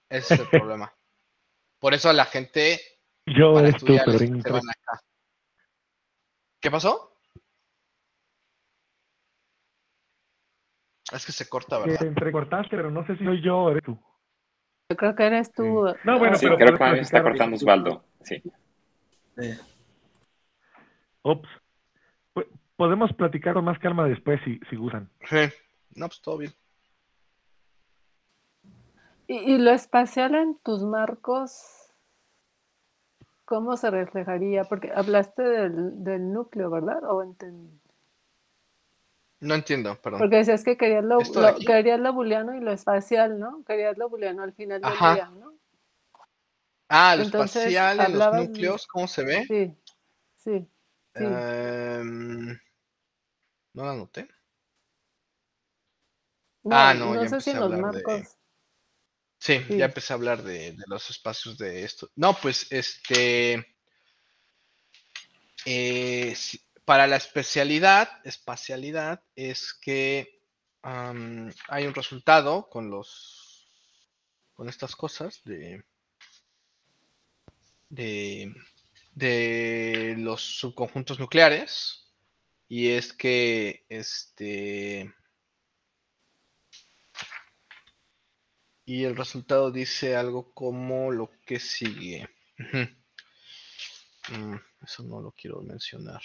Ese es el problema. Por eso la gente, Yo para esto, estudiar, pero se van acá. ¿Qué pasó? Es que se corta, que ¿verdad? te entrecortaste, pero no sé si soy yo o eres tú. Yo creo que eres tú. No, bueno, Sí, pero creo puedes que más bien está platicar. cortando Osvaldo. Sí. Ops. Podemos platicar con más calma después si gustan. Sí. No, pues todo bien. ¿Y lo espacial en tus marcos, cómo se reflejaría? Porque hablaste del núcleo, ¿verdad? No entiendo, perdón. Porque decías que querías ¿Esto de aquí? querías lo booleano y lo espacial, ¿no? Querías lo booleano al final del Ajá. día, ¿no? Lo Entonces, espacial en los hablabas... núcleos, ¿cómo se ve? Sí. No lo anoté. No, No, no ya sé si empecé en a los hablar de... marcos. Sí, ya Sí. empecé a hablar de los espacios de esto. No, pues, para la espacialidad es que hay un resultado con estas cosas de los subconjuntos nucleares, y es que y el resultado dice algo como lo que sigue. Eso no lo quiero mencionar,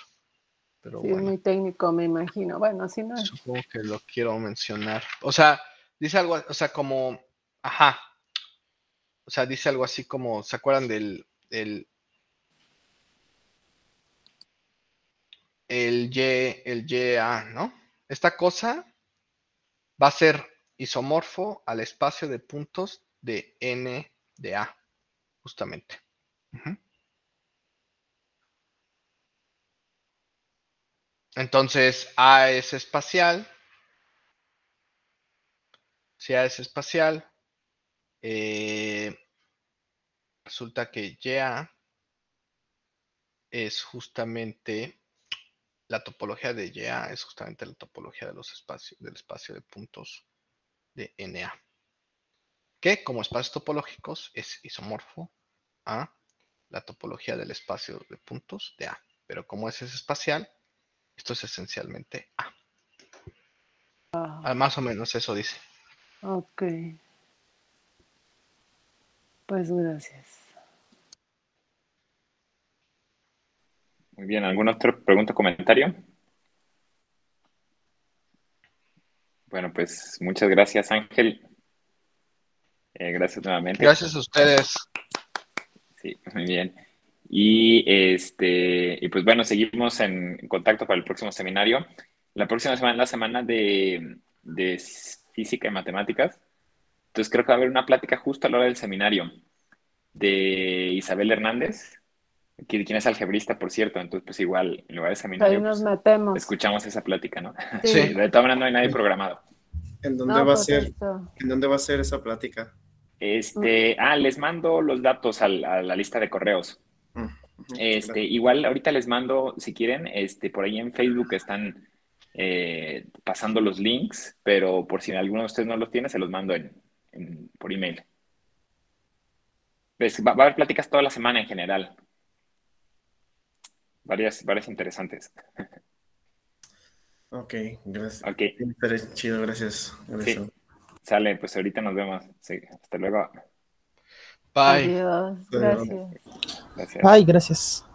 pero Sí, es bueno, muy técnico, me imagino. Bueno, si no es. supongo que lo quiero mencionar. O sea, dice algo, o sea, como, ajá, o sea, dice algo así como, ¿se acuerdan el YA, ¿no? Esta cosa va a ser isomorfo al espacio de puntos de N de A, justamente. Entonces, A es espacial. Si A es espacial, resulta que YA es justamente la topología de YA, es justamente la topología de los espacios, del espacio de puntos de NA, que como espacios topológicos es isomorfo a la topología del espacio de puntos de A. Pero como ese es espacial, esto es esencialmente A. Más o menos eso dice. Ok. Pues gracias. Muy bien, ¿alguna otra pregunta o comentario? Bueno, pues muchas gracias, Ángel. Gracias nuevamente. Gracias a ustedes. Sí, muy bien. Y pues bueno, seguimos en contacto para el próximo seminario. La próxima semana es la semana de física y matemáticas. Entonces creo que va a haber una plática justo a la hora del seminario de Isabel Hernández, quien es algebrista, por cierto. Entonces, pues igual, en lugar de Ahí seminario, nos pues metemos. escuchamos esa plática, ¿no? Sí. Sí, de todas maneras no hay nadie programado. ¿En dónde No, va a pues ser? esto. ¿En dónde va a ser esa plática? Les mando los datos a la lista de correos. Gracias. Igual ahorita les mando, si quieren, por ahí en Facebook están pasando los links, pero por si alguno de ustedes no los tiene, se los mando por email. Pues, va a haber pláticas toda la semana en general. Varias interesantes. Ok, gracias. Ok, Chido, gracias. sí, sale, pues ahorita nos vemos. Sí, hasta luego. Bye. Adiós. Pero- Gracias. Gracias. Ay, gracias.